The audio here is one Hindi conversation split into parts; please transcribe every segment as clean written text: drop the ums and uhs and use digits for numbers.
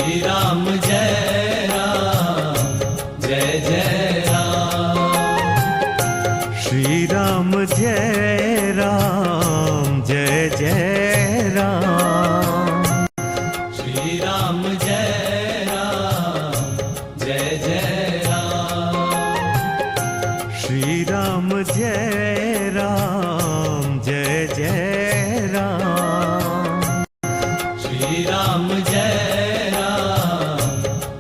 श्री राम जय राम जय जय राम। श्री राम जय राम जय जय राम। श्री राम जय राम जय जय राम। श्री राम जय राम जय जय राम। श्री राम जय राम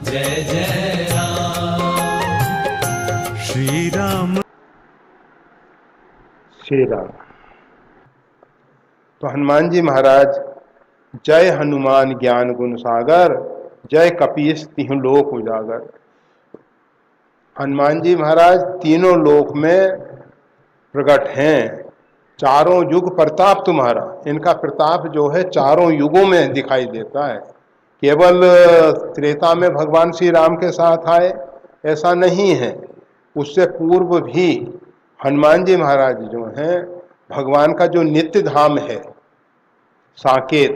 जय जय राम। श्री राम। श्री राम। तो हनुमान जी महाराज, जय हनुमान ज्ञान गुण सागर, जय कपीस तिहुँ लोक उजागर। हनुमान जी महाराज तीनों लोक में प्रकट हैं। चारों युग प्रताप तुम्हारा, इनका प्रताप जो है चारों युगों में दिखाई देता है। केवल त्रेता में भगवान श्री राम के साथ आए ऐसा नहीं है, उससे पूर्व भी हनुमान जी महाराज जो हैं भगवान का जो नित्य धाम है साकेत,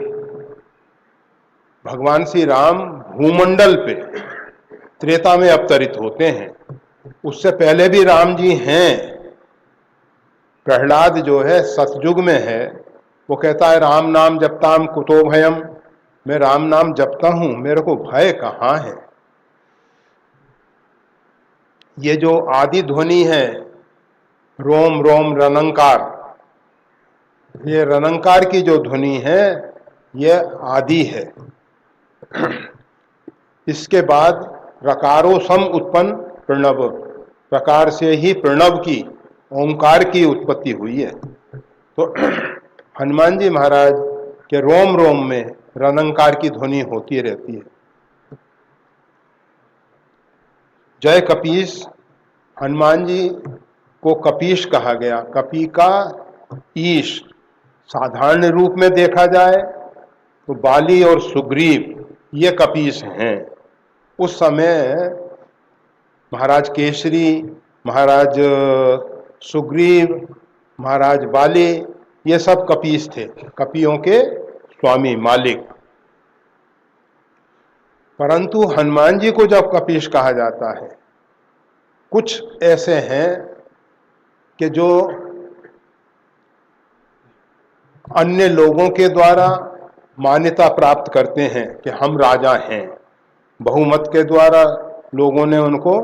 भगवान श्री राम भूमंडल पे त्रेता में अवतरित होते हैं। उससे पहले भी राम जी हैं। प्रहलाद जो है सतयुग में है, वो कहता है राम नाम जपताम कुतो भयम, मैं राम नाम जपता हूं, मेरे को भय कहाँ है। ये जो आदि ध्वनि है रोम रोम रनंकार, ये रनंकार की जो ध्वनि है ये आदि है। इसके बाद रकारो सम उत्पन्न प्रणव, प्रकार से ही प्रणव की ओंकार की उत्पत्ति हुई है। तो हनुमान जी महाराज के रोम रोम में रनंकार की ध्वनि होती रहती है। जय कपीस, हनुमान जी को कपीश कहा गया। कपी का ईश साधारण रूप में देखा जाए तो बाली और सुग्रीव ये कपीश हैं। उस समय महाराज केसरी, महाराज सुग्रीव, महाराज बाली ये सब कपीस थे, कपियों के स्वामी मालिक। परंतु हनुमान जी को जब कपीश कहा जाता है, कुछ ऐसे हैं कि जो अन्य लोगों के द्वारा मान्यता प्राप्त करते हैं कि हम राजा हैं। बहुमत के द्वारा लोगों ने उनको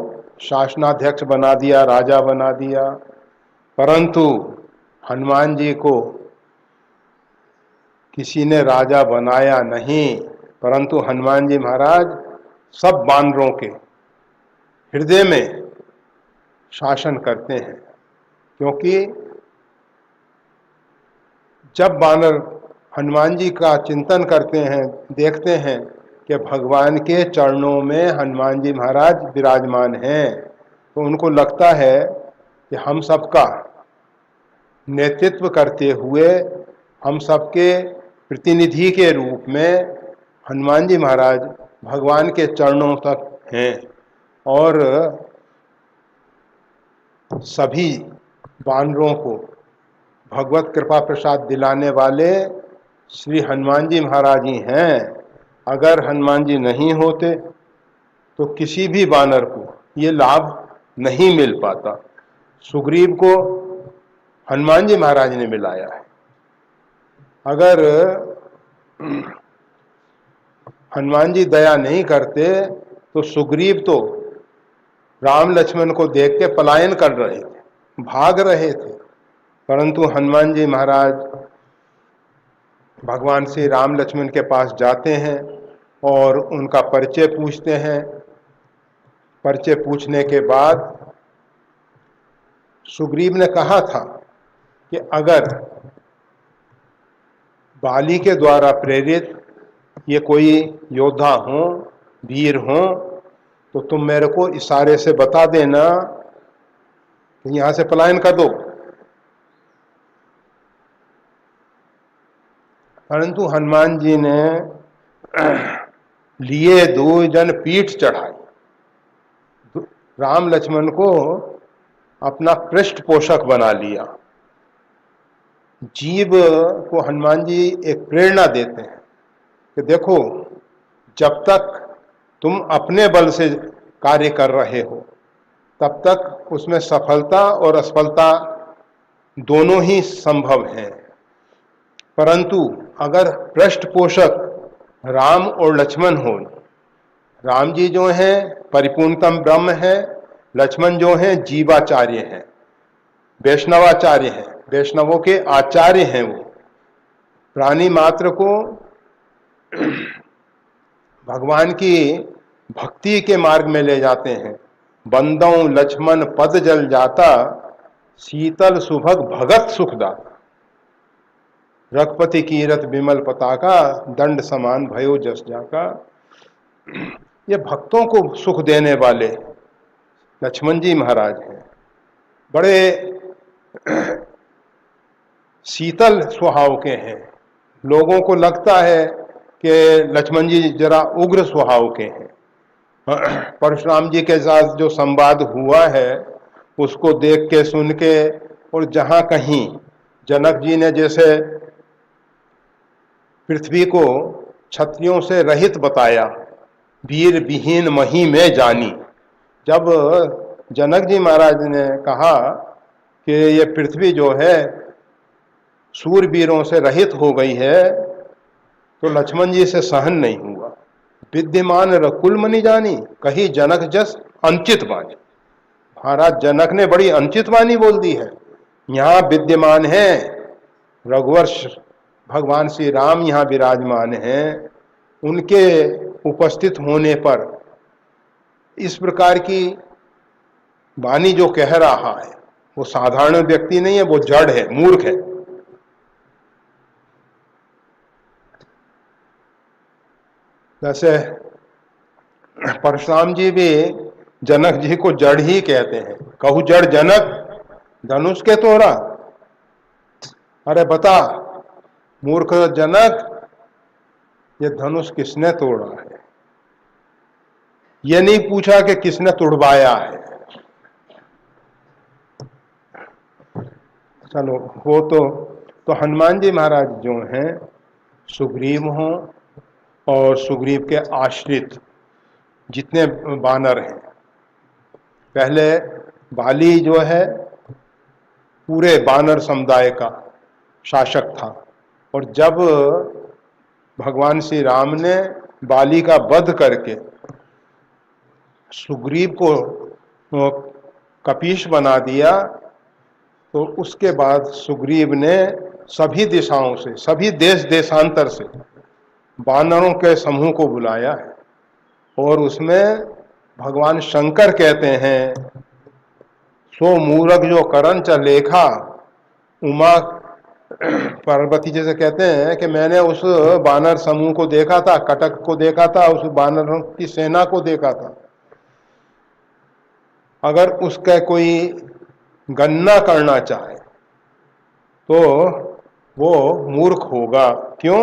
शासनाध्यक्ष बना दिया, राजा बना दिया। परंतु हनुमान जी को किसी ने राजा बनाया नहीं, परंतु हनुमान जी महाराज सब बानरों के हृदय में शासन करते हैं। क्योंकि जब बानर हनुमान जी का चिंतन करते हैं, देखते हैं कि भगवान के चरणों में हनुमान जी महाराज विराजमान हैं, तो उनको लगता है कि हम सबका नेतृत्व करते हुए, हम सबके प्रतिनिधि के रूप में हनुमान जी महाराज भगवान के चरणों तक हैं। और सभी वानरों को भगवत कृपा प्रसाद दिलाने वाले श्री हनुमान जी महाराज ही हैं। अगर हनुमान जी नहीं होते तो किसी भी वानर को ये लाभ नहीं मिल पाता। सुग्रीव को हनुमान जी महाराज ने मिलाया है। अगर हनुमान जी दया नहीं करते तो सुग्रीव तो राम लक्ष्मण को देख के पलायन कर रहे थे, भाग रहे थे। परंतु हनुमान जी महाराज भगवान श्री राम लक्ष्मण के पास जाते हैं और उनका परिचय पूछते हैं। परिचय पूछने के बाद सुग्रीव ने कहा था कि अगर बाली के द्वारा प्रेरित ये कोई योद्धा हो, वीर हो, तो तुम मेरे को इशारे से बता देना कि यहां से पलायन कर दो। परंतु हनुमान जी ने लिए दो जन पीठ चढ़ाई, राम लक्ष्मण को अपना पृष्ठ पोषक बना लिया। जीव को हनुमान जी एक प्रेरणा देते हैं कि देखो, जब तक तुम अपने बल से कार्य कर रहे हो, तब तक उसमें सफलता और असफलता दोनों ही संभव हैं। परंतु अगर पृष्ठपोषक राम और लक्ष्मण हो, राम जी जो हैं परिपूर्णतम ब्रह्म है, लक्ष्मण जो हैं जीवाचार्य हैं, वैष्णवाचार्य हैं, वैष्णवों के आचार्य हैं, वो प्राणी मात्र को भगवान की भक्ति के मार्ग में ले जाते हैं। बंदों लक्ष्मण पद जल जाता, शीतल सुभग भगत सुखदाता। रघुपति कीरत विमल पताका, दंड समान भयो जस जाका। ये भक्तों को सुख देने वाले लक्ष्मण जी महाराज हैं। बड़े शीतल स्वभाव के हैं। लोगों को लगता है कि लक्ष्मण जी जरा उग्र स्वभाव के हैं। परशुराम जी के साथ जो संवाद हुआ है उसको देख के सुन के, और जहाँ कहीं जनक जी ने जैसे पृथ्वी को क्षत्रियों से रहित बताया, वीर विहीन मही में जानी, जब जनक जी महाराज ने कहा कि ये पृथ्वी जो है सूरवीरों से रहित हो गई है, तो लक्ष्मण जी से सहन नहीं हुआ। विद्यमान रकुल मनि जानी, कही जनक जस अंचित वाणी। महाराज जनक ने बड़ी अंचित वाणी बोल दी है। यहाँ विद्यमान है रघुवंश, भगवान श्री राम यहाँ विराजमान हैं, उनके उपस्थित होने पर इस प्रकार की वाणी जो कह रहा है वो साधारण व्यक्ति नहीं है, वो जड़ है, मूर्ख है। जैसे परशुराम जी भी जनक जी को जड़ ही कहते हैं। कहू जड़ जनक धनुष के तोड़ा, अरे बता मूर्ख जनक, ये धनुष किसने तोड़ा है? ये नहीं पूछा कि किसने तुड़वाया है। चलो वो तो हनुमान जी महाराज जो हैं सुग्रीव हों और सुग्रीव के आश्रित जितने बानर हैं, पहले बाली जो है पूरे बानर समुदाय का शासक था, और जब भगवान श्री राम ने बाली का वध करके सुग्रीव को कपीश बना दिया, तो उसके बाद सुग्रीव ने सभी दिशाओं से, सभी देश देशांतर से वानरों के समूह को बुलाया है, और उसमें भगवान शंकर कहते हैं सो मूरख जो करण च लेखा, उमा पार्वती जैसे कहते हैं कि मैंने उस वानर समूह को देखा था, कटक को देखा था, उस वानरों की सेना को देखा था। अगर उसका कोई गणना करना चाहे तो वो मूर्ख होगा। क्यों?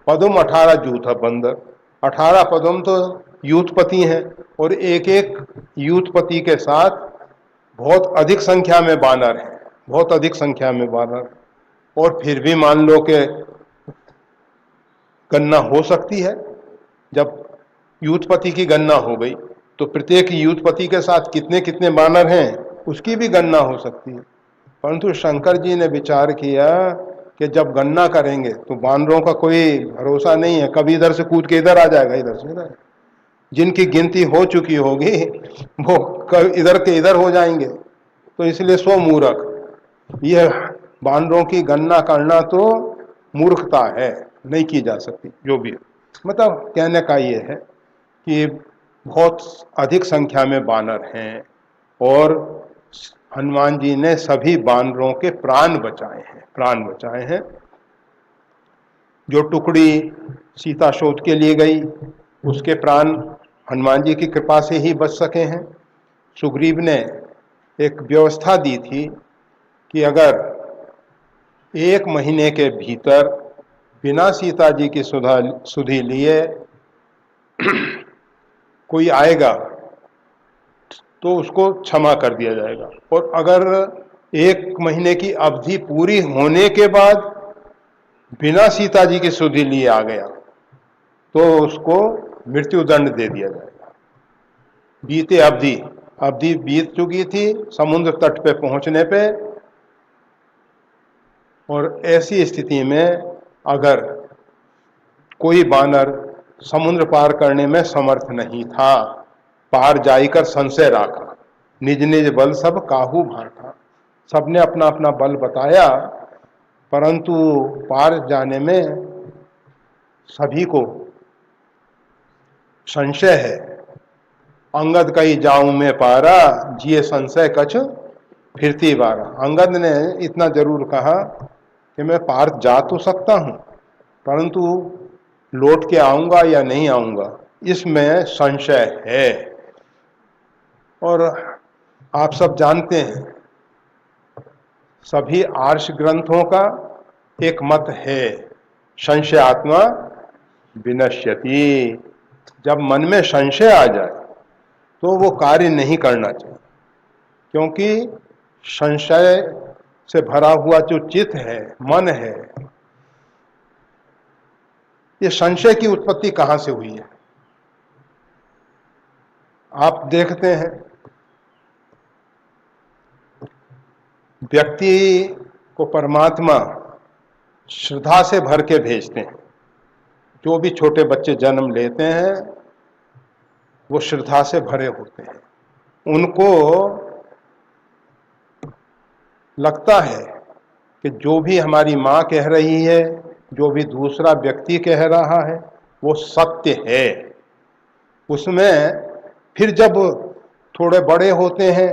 पदम 18 जूथ बंदर, 18 पदम तो यूथपति हैं, और एक एक यूथपति के साथ बहुत अधिक संख्या में बानर हैं, बहुत अधिक संख्या में बानर। और फिर भी मान लो कि गणना हो सकती है। जब यूथपति की गणना हो गई तो प्रत्येक यूथपति के साथ कितने कितने बानर हैं उसकी भी गणना हो सकती है। परंतु शंकर जी ने विचार किया कि जब गणना करेंगे तो बानरों का कोई भरोसा नहीं है, कभी इधर से कूद के इधर आ जाएगा, इधर से इधर। जिनकी गिनती हो चुकी होगी वो इधर के इधर हो जाएंगे। तो इसलिए सो मूर्ख, ये बानरों की गणना करना तो मूर्खता है, नहीं की जा सकती। जो भी है, मतलब कहने का ये है कि बहुत अधिक संख्या में बानर हैं, और हनुमान जी ने सभी बानरों के प्राण बचाए हैं, प्राण बचाए हैं। जो टुकड़ी सीता शोध के लिए गई उसके प्राण हनुमान जी की कृपा से ही बच सके हैं। सुग्रीव ने एक व्यवस्था दी थी कि अगर 1 महीने के भीतर बिना सीता जी की सुधि लिए कोई आएगा तो उसको क्षमा कर दिया जाएगा, और अगर 1 महीने की अवधि पूरी होने के बाद बिना सीता जी की सुधि लिए आ गया तो उसको मृत्युदंड दे दिया जाएगा। बीते अवधि अवधि बीत चुकी थी समुद्र तट पे पहुंचने पे, और ऐसी स्थिति में अगर कोई बानर समुद्र पार करने में समर्थ नहीं था, पार जाकर संशय राखा, निज निज बल सब काहू भाटा। सबने अपना अपना बल बताया, परंतु पार जाने में सभी को संशय है। अंगद कही जाऊं मैं पारा, जिए संशय कछ फिरती बारा। अंगद ने इतना जरूर कहा कि मैं पार जा तो सकता हूं, परंतु लौट के आऊंगा या नहीं आऊंगा, इसमें संशय है। और आप सब जानते हैं, सभी आर्ष ग्रंथों का एक मत है, संशयात्मा विनश्यति। जब मन में संशय आ जाए तो वो कार्य नहीं करना चाहिए, क्योंकि संशय से भरा हुआ जो चित्त है, मन है, ये संशय की उत्पत्ति कहां से हुई है? आप देखते हैं, व्यक्ति को परमात्मा श्रद्धा से भर के भेजते हैं। जो भी छोटे बच्चे जन्म लेते हैं वो श्रद्धा से भरे होते हैं। उनको लगता है कि जो भी हमारी माँ कह रही है, जो भी दूसरा व्यक्ति कह रहा है, वो सत्य है। उसमें फिर जब थोड़े बड़े होते हैं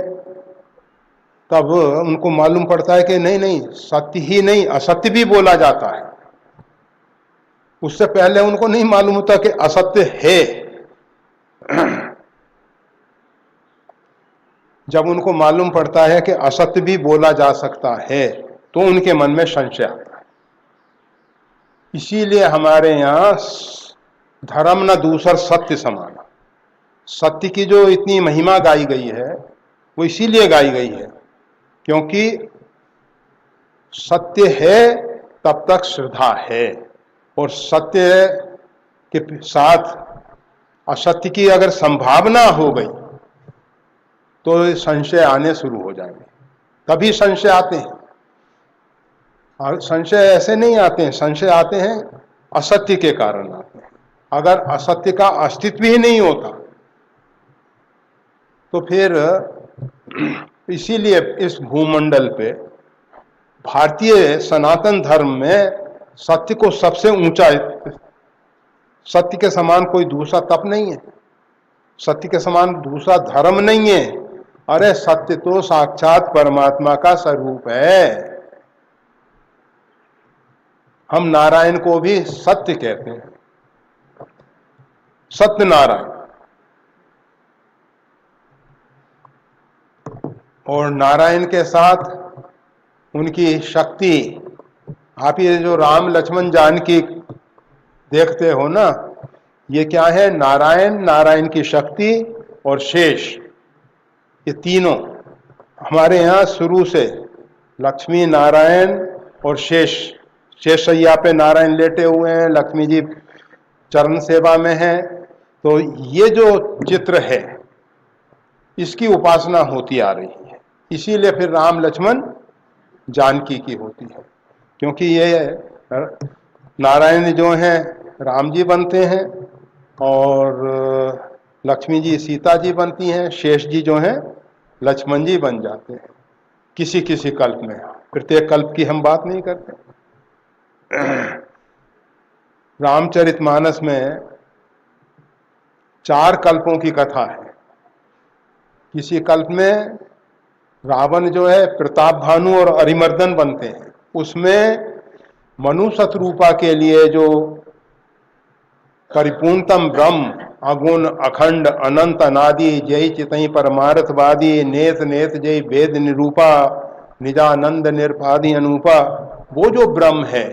तब उनको मालूम पड़ता है कि नहीं नहीं, सत्य ही नहीं असत्य भी बोला जाता है। उससे पहले उनको नहीं मालूम होता कि असत्य है। जब उनको मालूम पड़ता है कि असत्य भी बोला जा सकता है तो उनके मन में संशय आता है। इसीलिए हमारे यहाँ धर्म न दूसर सत्य समाना, सत्य की जो इतनी महिमा गाई गई है वो इसीलिए गाई गई है क्योंकि सत्य है तब तक श्रद्धा है, और सत्य के साथ असत्य की अगर संभावना हो गई तो संशय आने शुरू हो जाएंगे। तभी संशय आते हैं, और संशय ऐसे नहीं आते हैं, संशय आते हैं असत्य के कारण आते हैं। अगर असत्य का अस्तित्व ही नहीं होता तो फिर इसीलिए इस भूमंडल पे भारतीय सनातन धर्म में सत्य को सबसे ऊंचा, सत्य के समान कोई दूसरा तप नहीं है, सत्य के समान दूसरा धर्म नहीं है। अरे सत्य तो साक्षात परमात्मा का स्वरूप है। हम नारायण को भी सत्य कहते हैं, सत्य नारायण। और नारायण के साथ उनकी शक्ति, आप ये जो राम लक्ष्मण जानकी देखते हो ना, ये क्या है? नारायण, नारायण की शक्ति और शेष, ये तीनों हमारे यहाँ शुरू से लक्ष्मी नारायण और शेष, शेषैया पे नारायण लेटे हुए हैं, लक्ष्मी जी चरण सेवा में हैं। तो ये जो चित्र है इसकी उपासना होती आ रही है, इसीलिए फिर राम लक्ष्मण जानकी की होती है, क्योंकि ये नारायण जो हैं राम जी बनते हैं और लक्ष्मी जी सीता जी बनती हैं, शेष जी जो हैं लक्ष्मण जी बन जाते हैं किसी किसी कल्प में। प्रत्येक कल्प की हम बात नहीं करते। रामचरितमानस में 4 कल्पों की कथा है। किसी कल्प में रावण जो है प्रताप भानु और अरिमर्दन बनते हैं, उसमें मनु शत्रुपा के लिए जो परिपूर्णतम ब्रह्म अगुण अखंड अनंत अनादि जय चितई परमार्थवादी नेत नेत जय वेद निरूपा निजानंद निरपादि अनूपा, वो जो ब्रह्म है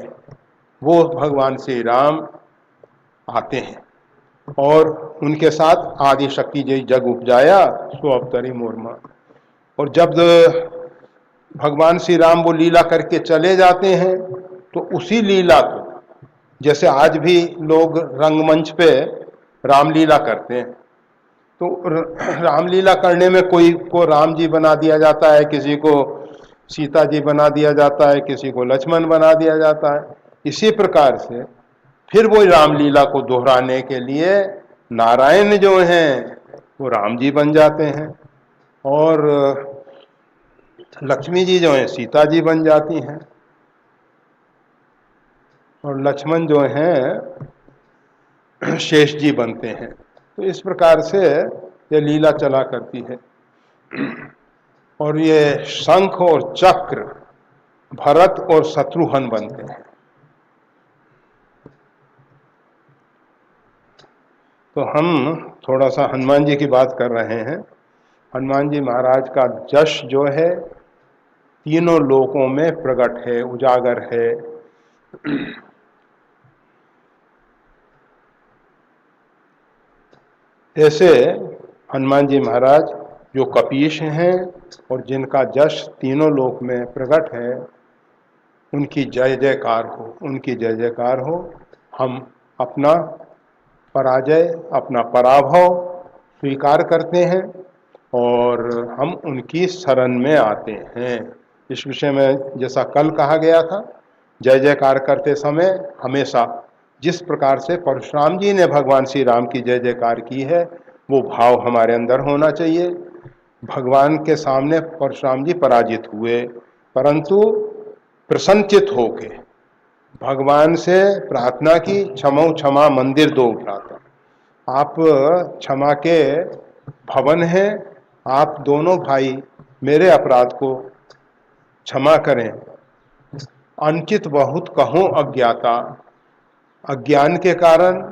वो भगवान श्री राम आते हैं और उनके साथ आदि शक्ति जय जग उपजाया सो अवतरी मोरमा। और जब भगवान श्री राम वो लीला करके चले जाते हैं तो उसी लीला को, जैसे आज भी लोग रंगमंच पे रामलीला करते हैं, तो रामलीला करने में कोई को राम जी बना दिया जाता है, किसी को सीता जी बना दिया जाता है, किसी को लक्ष्मण बना दिया जाता है। इसी प्रकार से फिर वो रामलीला को दोहराने के लिए नारायण जो हैं वो राम जी बन जाते हैं, और लक्ष्मी जी जो हैं सीता जी बन जाती हैं, और लक्ष्मण जो हैं शेष जी बनते हैं। तो इस प्रकार से ये लीला चला करती है। और ये शंख और चक्र भरत और शत्रुघ्न बनते हैं। तो हम थोड़ा सा हनुमान जी की बात कर रहे हैं। हनुमान जी महाराज का जश जो है तीनों लोकों में प्रकट है, उजागर है। ऐसे हनुमान जी महाराज जो कपीश हैं और जिनका जश तीनों लोक में प्रकट है, उनकी जय जयकार हो, उनकी जय जयकार हो। हम अपना पराजय, अपना पराभव स्वीकार करते हैं और हम उनकी शरण में आते हैं। इस विषय में जैसा कल कहा गया था, जय जयकार करते समय हमेशा जिस प्रकार से परशुराम जी ने भगवान श्री राम की जय जयकार की है, वो भाव हमारे अंदर होना चाहिए। भगवान के सामने परशुराम जी पराजित हुए, परंतु प्रसन्नचित होके भगवान से प्रार्थना की, क्षमो क्षमा मंदिर दो भ्राता। आप क्षमा के भवन हैं, आप दोनों भाई मेरे अपराध को क्षमा करें। अनचित बहुत कहूँ अज्ञाता, अज्ञान के कारण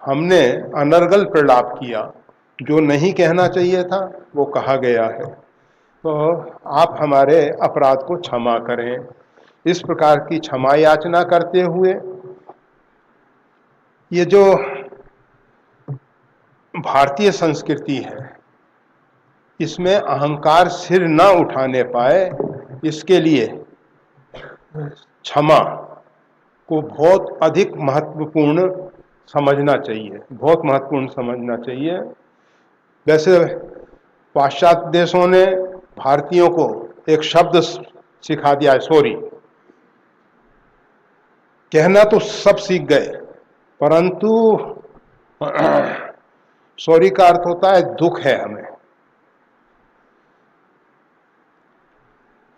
हमने अनर्गल प्रलाप किया, जो नहीं कहना चाहिए था वो कहा गया है, तो आप हमारे अपराध को क्षमा करें। इस प्रकार की क्षमा याचना करते हुए ये जो भारतीय संस्कृति है, इसमें अहंकार सिर न उठाने पाए, इसके लिए क्षमा को बहुत अधिक महत्वपूर्ण समझना चाहिए, बहुत महत्वपूर्ण समझना चाहिए। वैसे पाश्चात्य देशों ने भारतीयों को एक शब्द सिखा दिया है, सॉरी। कहना तो सब सीख गए, परंतु सॉरी का अर्थ होता है दुख है हमें,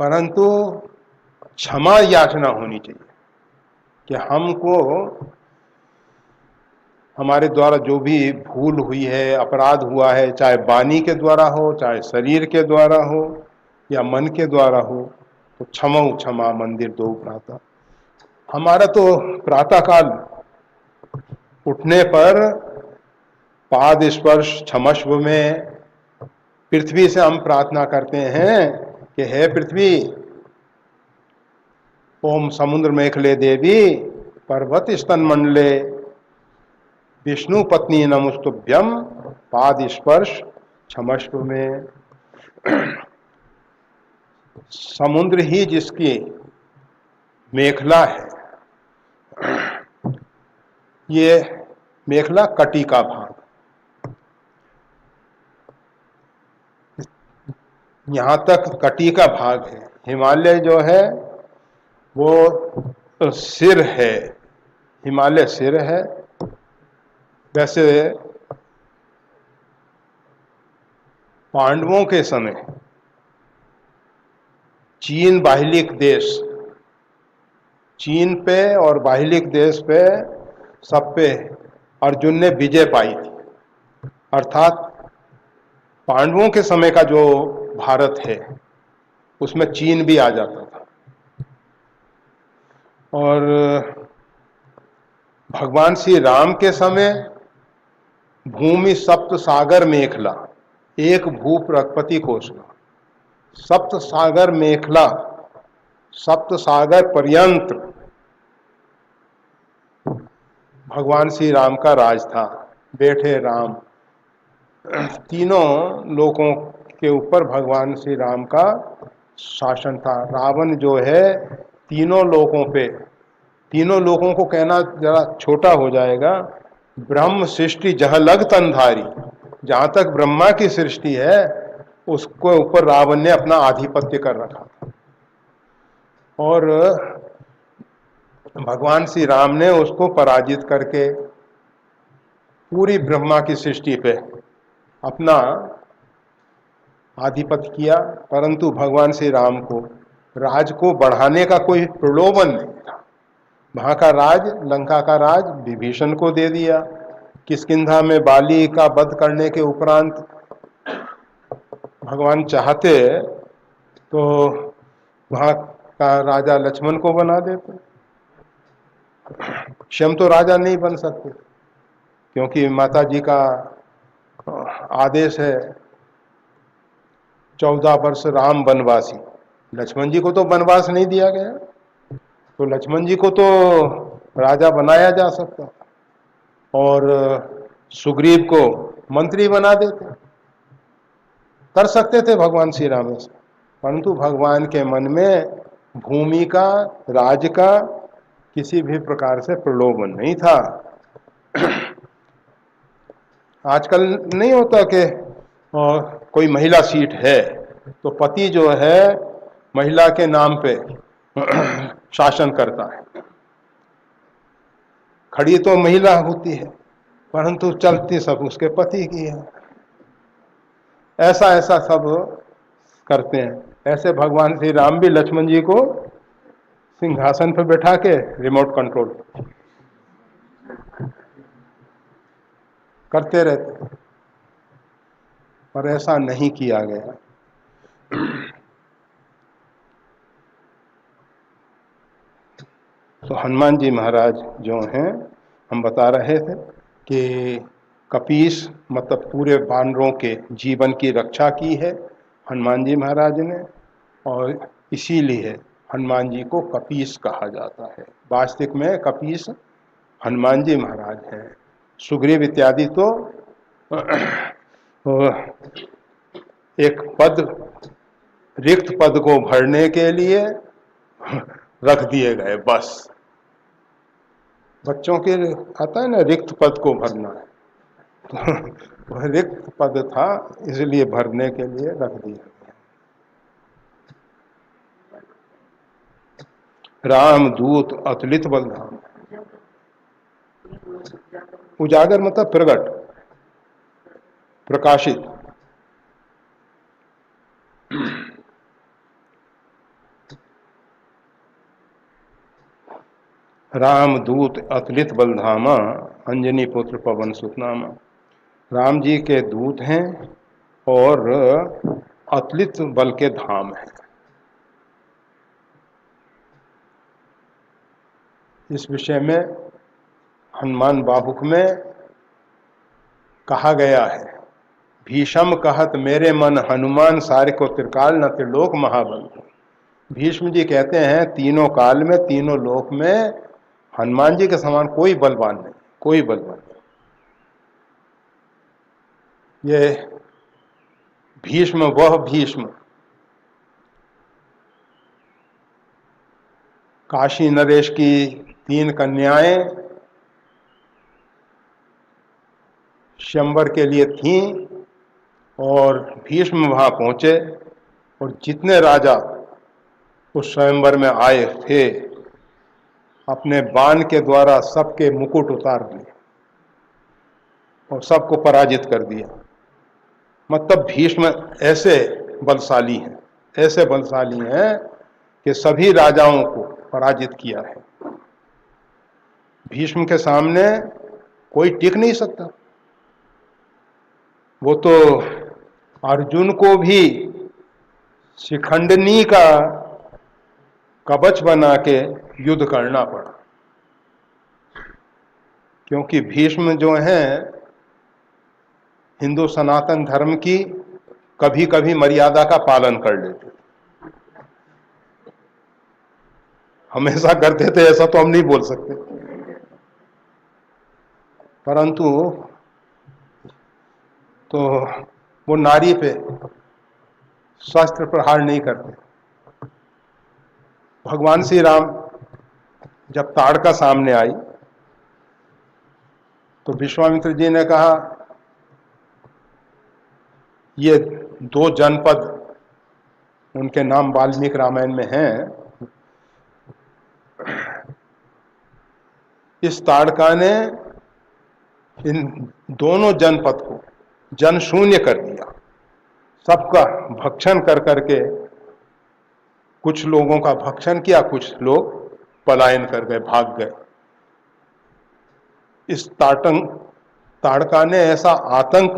परंतु क्षमा याचना होनी चाहिए कि हमको हमारे द्वारा जो भी भूल हुई है, अपराध हुआ है, चाहे वाणी के द्वारा हो, चाहे शरीर के द्वारा हो या मन के द्वारा हो, तो क्षमो क्षमा मंदिर दो भ्राता। हमारा तो प्रातःकाल उठने पर पाद स्पर्श क्षमस्व में पृथ्वी से हम प्रार्थना करते हैं कि हे पृथ्वी, ओम समुद्र मेखले देवी पर्वत स्तन मंडले विष्णु पत्नी नमस्तुभ्यम पाद स्पर्श क्षमस्व में। समुद्र ही जिसकी मेखला है, ये मेखला कटी का भाग, यहाँ तक कटी का भाग है। हिमालय जो है वो सिर है, हिमालय सिर है। वैसे पांडवों के समय चीन बाहिलिक देश, चीन पे और बाहिलिक देश पे सब पे अर्जुन ने विजय पाई थी। अर्थात पांडवों के समय का जो भारत है उसमें चीन भी आ जाता था। और भगवान श्री राम के समय भूमि सप्त सागर मेखला, एक भू प्रगपति कोशला, सप्त सागर मेखला, सप्त सागर पर्यंत भगवान श्री राम का राज था। बैठे राम, तीनों लोगों के ऊपर भगवान श्री राम का शासन था। रावण जो है तीनों लोगों पे, तीनों लोगों को कहना जरा छोटा हो जाएगा, ब्रह्म सृष्टि जह लग तनधारी, जहां तक ब्रह्मा की सृष्टि है उसको ऊपर रावण ने अपना आधिपत्य कर रखा था, और भगवान श्री राम ने उसको पराजित करके पूरी ब्रह्मा की सृष्टि पे अपना आधिपत्य किया। परंतु भगवान श्री राम को राज को बढ़ाने का कोई प्रलोभन नहीं था। वहां का राज, लंका का राज विभीषण को दे दिया। किष्किंधा में बाली का वध करने के उपरांत भगवान चाहते तो वहां का राजा लक्ष्मण को बना देते। स्वयं तो राजा नहीं बन सकते क्योंकि माता जी का आदेश है 14 वर्ष राम वनवासी। लक्ष्मण जी को तो वनवास नहीं दिया गया, तो लक्ष्मण जी को तो राजा बनाया जा सकता और सुग्रीव को मंत्री बना देते, कर सकते थे भगवान श्री राम से। परंतु भगवान के मन में भूमि का, राज का किसी भी प्रकार से प्रलोभन नहीं था। आजकल नहीं होता कि कोई महिला सीट है तो पति जो है महिला के नाम पे शासन करता है। खड़ी तो महिला होती है परंतु चलती सब उसके पति की है। ऐसा ऐसा सब करते हैं। ऐसे भगवान श्री राम भी लक्ष्मण जी को सिंहासन पर बैठा के रिमोट कंट्रोल करते रहते, पर ऐसा नहीं किया गया। तो हनुमान जी महाराज जो हैं, हम बता रहे थे कि कपीस मतलब पूरे वानरों के जीवन की रक्षा की है हनुमान जी महाराज ने, और इसीलिए हनुमान जी को कपीस कहा जाता है। वास्तविक में कपीस हनुमान जी महाराज हैं। सुग्रीव इत्यादि तो एक पद, रिक्त पद को भरने के लिए रख दिए गए बस। बच्चों के आता है ना रिक्त पद को भरना है, तो वह रिक्त पद था इसलिए भरने के लिए रख दिया। राम दूत अतुलित बलधाम। उजागर मतलब प्रगट, प्रकाशित। राम दूत अतुलित बलधामा, अंजनी पुत्र पवन सुतनामा। राम जी के दूत हैं और अतुलित बल के धाम हैं। इस विषय में हनुमान बाहुक में कहा गया है, भीषम कहत मेरे मन हनुमान सारे को त्रिकाल न त्रिलोक महाबल। भीष्म जी कहते हैं तीनों काल में, तीनों लोक में हनुमान जी के समान कोई बलवान नहीं, कोई बलवान नहीं। ये भीष्म, वह भीष्म काशी नरेश की 3 कन्याएं स्वयंवर के लिए थीं और भीष्म वहां पहुंचे और जितने राजा उस स्वयंवर में आए थे अपने बाण के द्वारा सबके मुकुट उतार दिए और सबको पराजित कर दिया। मतलब भीष्म ऐसे बलशाली हैं, ऐसे बलशाली हैं कि सभी राजाओं को पराजित किया है। भीष्म के सामने कोई टिक नहीं सकता। वो तो अर्जुन को भी शिखंडनी का कवच बना के युद्ध करना पड़ा, क्योंकि भीष्म जो हैं हिंदू सनातन धर्म की कभी कभी मर्यादा का पालन कर लेते, हमेशा करते थे ऐसा तो हम नहीं बोल सकते, परंतु तो वो नारी पे शस्त्र प्रहार नहीं करते। भगवान श्री राम जब ताड़का सामने आई तो विश्वामित्र जी ने कहा ये दो जनपद उनके नाम वाल्मीकि रामायण में हैं। इस ताड़का ने इन दोनों जनपद को जन शून्य कर दिया, सबका भक्षण कर करके कुछ लोगों का भक्षण किया, कुछ लोग पलायन कर गए, भाग गए। इस ताड़का ने ऐसा आतंक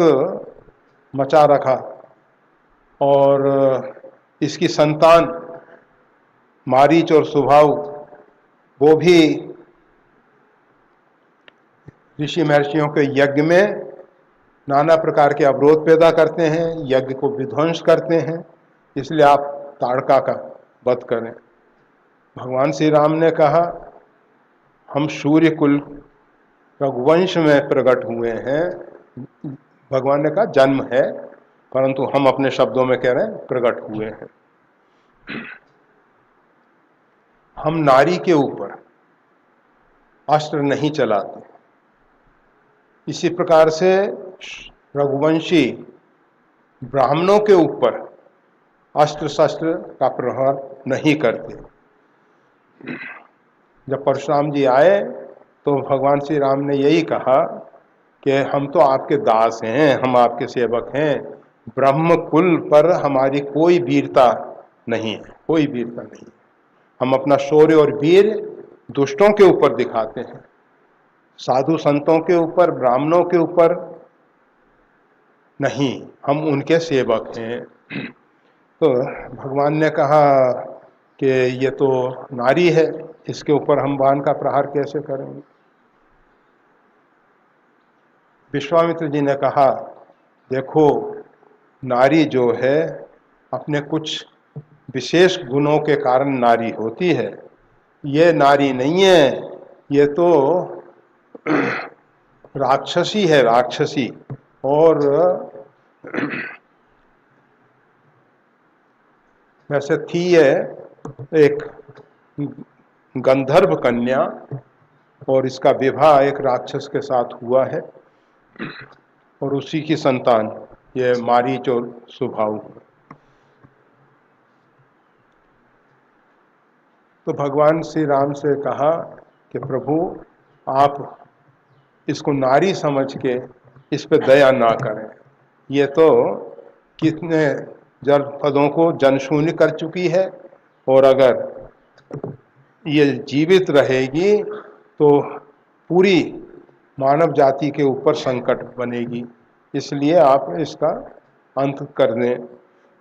मचा रखा और इसकी संतान मारीच और सुभाव वो भी ऋषि महर्षियों के यज्ञ में नाना प्रकार के अवरोध पैदा करते हैं, यज्ञ को विध्वंस करते हैं। इसलिए आप ताड़का का वध करें। भगवान श्री राम ने कहा, हम सूर्य कुल रघुवंश में प्रकट हुए हैं। भगवान ने कहा जन्म है, परंतु हम अपने शब्दों में कह रहे हैं प्रकट हुए हैं। हम नारी के ऊपर अस्त्र नहीं चलाते। इसी प्रकार से रघुवंशी ब्राह्मणों के ऊपर अस्त्र शस्त्र का प्रहार नहीं करते। जब परशुराम जी आए तो भगवान श्री राम ने यही कहा कि हम तो आपके दास हैं, हम आपके सेवक हैं, ब्रह्म कुल पर हमारी कोई वीरता नहीं है, कोई वीरता नहीं। हम अपना शौर्य और वीर दुष्टों के ऊपर दिखाते हैं, साधु संतों के ऊपर, ब्राह्मणों के ऊपर नहीं, हम उनके सेवक हैं। तो भगवान ने कहा कि ये तो नारी है, इसके ऊपर हम बाण का प्रहार कैसे करेंगे। विश्वामित्र जी ने कहा, देखो नारी जो है अपने कुछ विशेष गुणों के कारण नारी होती है, ये नारी नहीं है, ये तो राक्षसी है, राक्षसी। और वैसे थी ये एक गंधर्व कन्या और इसका विवाह एक राक्षस के साथ हुआ है और उसी की संतान ये मारीच और सुभाव। तो भगवान श्री राम से कहा कि प्रभु आप इसको नारी समझ के इस पे दया ना करें, ये तो कितने जनपदों को जनशून्य कर चुकी है और अगर ये जीवित रहेगी तो पूरी मानव जाति के ऊपर संकट बनेगी, इसलिए आप इसका अंत कर दें।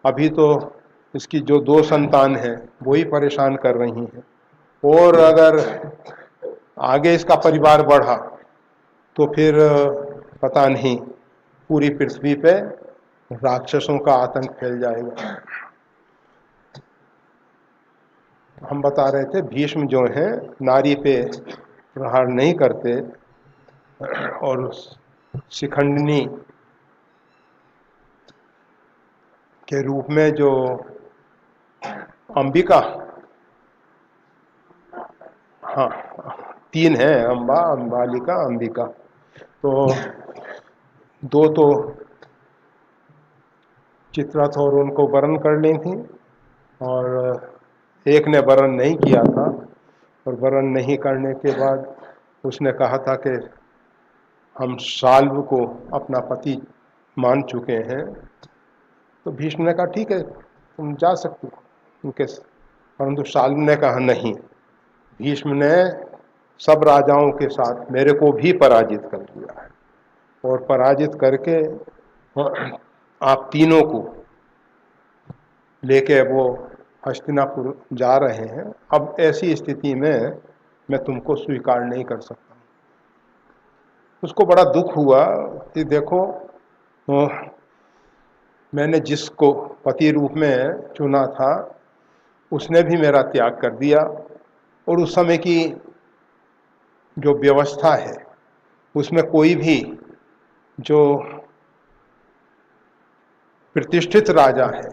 अभी तो इसकी जो दो संतान हैं वही परेशान कर रही हैं और अगर आगे इसका परिवार बढ़ा तो फिर पता नहीं पूरी पृथ्वी पे राक्षसों का आतंक फैल जाएगा। हम बता रहे थे भीष्म जो हैं नारी पे प्रहार नहीं करते और शिखंडिनी के रूप में जो अंबिका, हाँ तीन हैं, अंबा, अंबालिका, अंबिका, तो दो तो चित्ररथ और उनको वरण कर ली थी और एक ने वरण नहीं किया था और वरण नहीं करने के बाद उसने कहा था कि हम शाल्व को अपना पति मान चुके हैं। तो भीष्म ने कहा ठीक है तुम जा सकते हो उनके, परंतु शाल्व ने कहा नहीं, भीष्म ने सब राजाओं के साथ मेरे को भी पराजित कर दिया है और पराजित करके आप तीनों को लेके वो हस्तिनापुर जा रहे हैं। अब ऐसी स्थिति में मैं तुमको स्वीकार नहीं कर सकता। उसको बड़ा दुख हुआ कि देखो मैंने जिसको पति रूप में चुना था उसने भी मेरा त्याग कर दिया और उस समय की जो व्यवस्था है उसमें कोई भी जो प्रतिष्ठित राजा है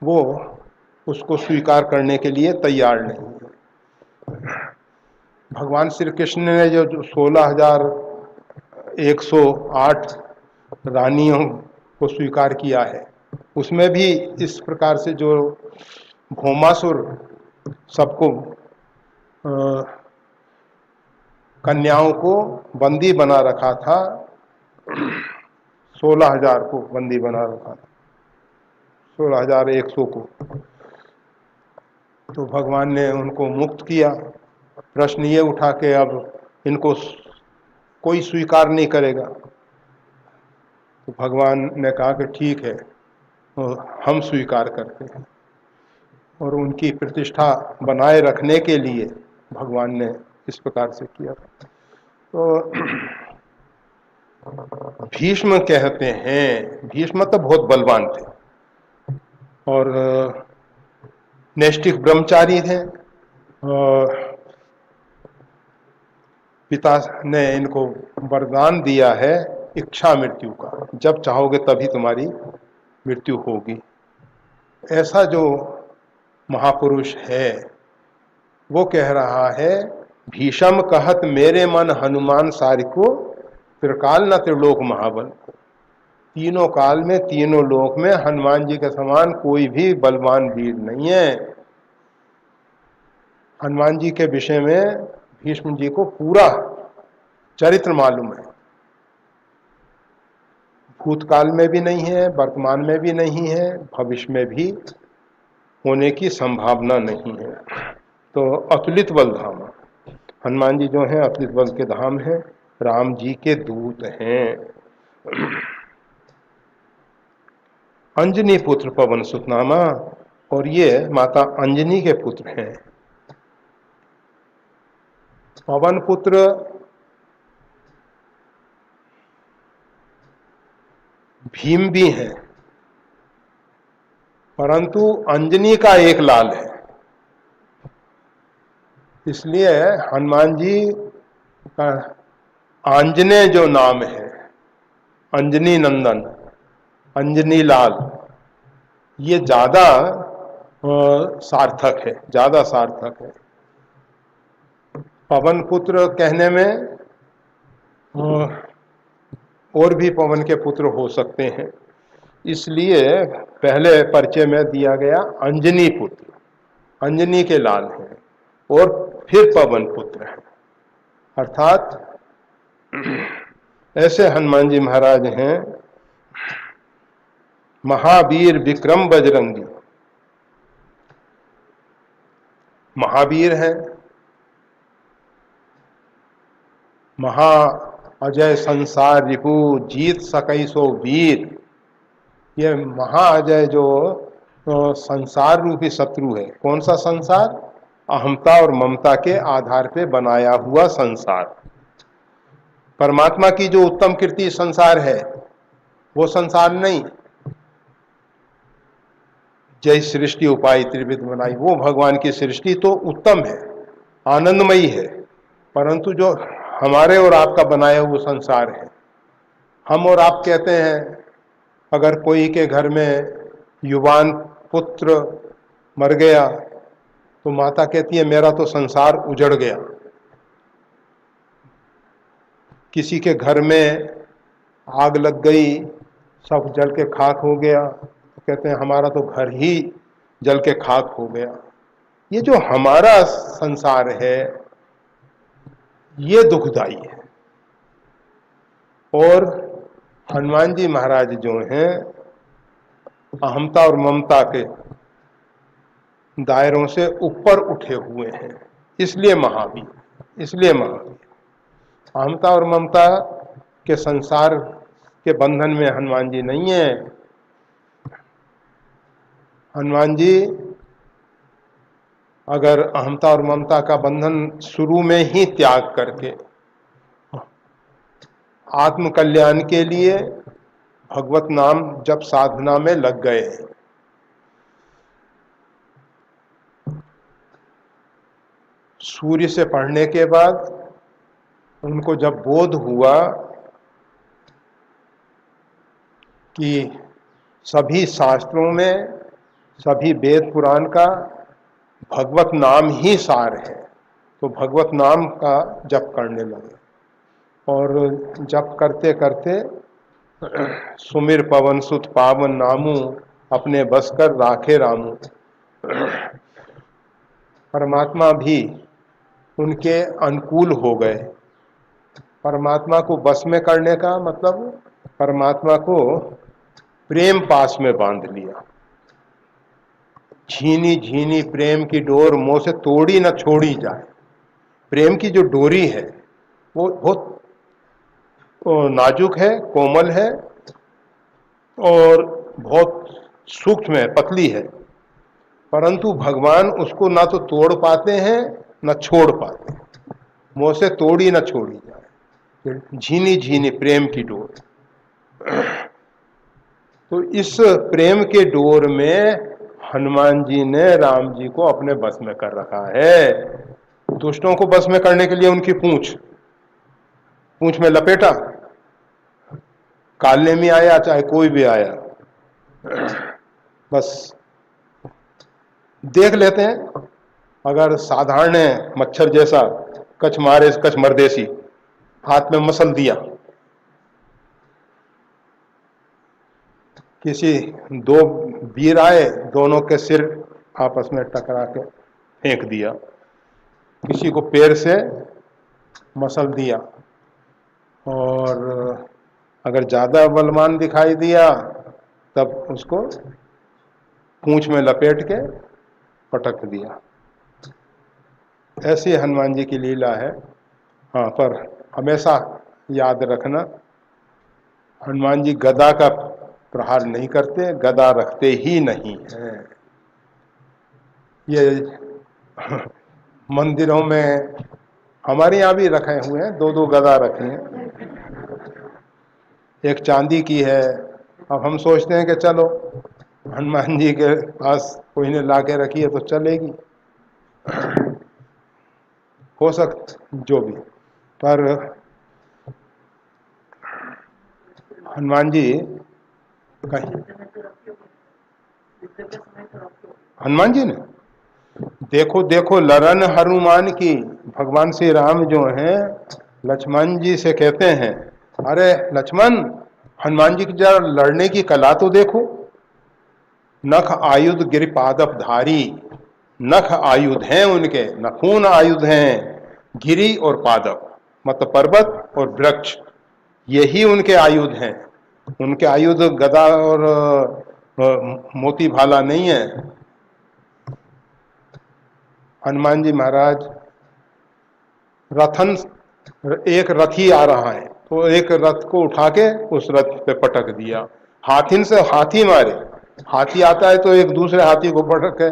वो उसको स्वीकार करने के लिए तैयार नहीं है। भगवान श्री कृष्ण ने जो 16,108 रानियों को स्वीकार किया है। उसमें भी इस प्रकार से जो भौमासुर सबको कन्याओं को बंदी बना रखा था, 16,000 को बंदी बना रखा था, 16,100 को, तो भगवान ने उनको मुक्त किया। प्रश्न ये उठा के अब इनको कोई स्वीकार नहीं करेगा, तो भगवान ने कहा कि ठीक है, हम स्वीकार करते हैं। और उनकी प्रतिष्ठा बनाए रखने के लिए भगवान ने इस प्रकार से किया। तो भीष्म कहते हैं, भीष्म तो बहुत बलवान थे और नैष्ठिक ब्रह्मचारी थे। पिता ने इनको वरदान दिया है इच्छा मृत्यु का, जब चाहोगे तभी तुम्हारी मृत्यु होगी। ऐसा जो महापुरुष है वो कह रहा है, भीषम कहत मेरे मन हनुमान सारिको, त्रिकाल न त्रिलोक महाबल। तीनों काल में तीनों लोक में हनुमान जी के समान कोई भी बलवान वीर नहीं है। हनुमान जी के विषय में भीष्म जी को पूरा चरित्र मालूम है, भूतकाल में भी नहीं है, वर्तमान में भी नहीं है, भविष्य में भी होने की संभावना नहीं है। तो अतुलित बल धाम हनुमान जी जो हैं, अतुलित बल के धाम हैं, राम जी के दूत हैं। अंजनी पुत्र पवन सुत नामा, और ये माता अंजनी के पुत्र हैं। पवन पुत्र भीम भी हैं, परंतु अंजनी का एक लाल है, इसलिए हनुमान जी का आंजनेय जो नाम है, अंजनी नंदन, अंजनी लाल, ये ज्यादा सार्थक है, ज्यादा सार्थक है। पवन पुत्र कहने में और भी पवन के पुत्र हो सकते हैं, इसलिए पहले परिचय में दिया गया अंजनी पुत्र, अंजनी के लाल हैं, और फिर पवन पुत्र हैं। अर्थात ऐसे हनुमान जी महाराज हैं, महावीर विक्रम बजरंगी, महावीर हैं, महा अजय संसार रिपु जीत सकई सो वीर। ये महा अजय जो संसार रूपी शत्रु है, कौन सा संसार? अहमता और ममता के आधार पे बनाया हुआ संसार। परमात्मा की जो उत्तम कीर्ति संसार है वो संसार नहीं। जय सृष्टि उपाय त्रिविध बनाई, वो भगवान की सृष्टि तो उत्तम है, आनंदमयी है, परंतु जो हमारे और आपका बनाया हुआ संसार है, हम और आप कहते हैं, अगर कोई के घर में युवान पुत्र मर गया तो माता कहती है मेरा तो संसार उजड़ गया। किसी के घर में आग लग गई, सब जल के खाक हो गया, तो कहते हैं हमारा तो घर ही जल के खाक हो गया। ये जो हमारा संसार है ये दुखदाई है। और हनुमान जी महाराज जो हैं, अहमता और ममता के दायरों से ऊपर उठे हुए हैं, इसलिए महावीर, इसलिए महावीर। अहमता और ममता के संसार के बंधन में हनुमान जी नहीं है। हनुमान जी अगर अहमता और ममता का बंधन शुरू में ही त्याग करके आत्म कल्याण के लिए भगवत नाम जप साधना में लग गए। सूर्य से पढ़ने के बाद उनको जब बोध हुआ कि सभी शास्त्रों में, सभी वेद पुराण का भगवत नाम ही सार है, तो भगवत नाम का जप करने लगे। और जप करते करते सुमिर पवन सुत पावन नामू, अपने बस कर राखे रामू। परमात्मा भी उनके अनुकूल हो गए। परमात्मा को बस में करने का मतलब परमात्मा को प्रेम पास में बांध लिया। झीनी झीनी प्रेम की डोर मुंह से तोड़ी न छोड़ी जाए। प्रेम की जो डोरी है वो बहुत नाजुक है, कोमल है और बहुत सूक्ष्म है, पतली है, परंतु भगवान उसको ना तो तोड़ पाते हैं न छोड़ पाते हैं। मुंह से तोड़ी न छोड़ी जाए, झीनी झीनी प्रेम की डोर। तो इस प्रेम के डोर में हनुमान जी ने राम जी को अपने बस में कर रखा है। दुष्टों को बस में करने के लिए उनकी पूंछ में लपेटा, कालने में आया चाहे कोई भी आया, बस देख लेते हैं। अगर साधारण मच्छर जैसा कछ मारे कछ मरदेसी हाथ में मसल दिया, किसी दो वीर आए, दोनों के सिर आपस में टकरा के फेंक दिया, किसी को पैर से मसल दिया, और अगर ज्यादा बलवान दिखाई दिया तब उसको पूंछ में लपेट के पटक दिया। ऐसी हनुमान जी की लीला है। हाँ, पर हमेशा याद रखना, हनुमान जी गदा का प्रहार नहीं करते, गदा रखते ही नहीं हैं। ये मंदिरों में हमारे यहाँ भी रखे हुए हैं, दो दो गदा रखे हैं। एक चांदी की है। अब हम सोचते हैं कि चलो हनुमान जी के पास कोई ने ला के रखी है तो चलेगी, हो सकता जो भी, पर हनुमान जी कहीं हनुमान जी ने देखो देखो लरन हनुमान की, भगवान श्री राम जो हैं लक्ष्मण जी से कहते हैं, अरे लक्ष्मण, हनुमान जी की जरा लड़ने की कला तो देखो। नख आयुध गिरिपादप धारी, नख आयुध हैं उनके, नखून आयुध हैं, गिरि और पादप मतलब पर्वत और वृक्ष, यही उनके आयुध हैं। उनके आयुध गदा और मोती भाला नहीं है। हनुमान जी महाराज रथन, एक रथी आ रहा है तो एक रथ को उठा के उस रथ पे पटक दिया। हाथी से हाथी मारे, हाथी आता है तो एक दूसरे हाथी को पटक के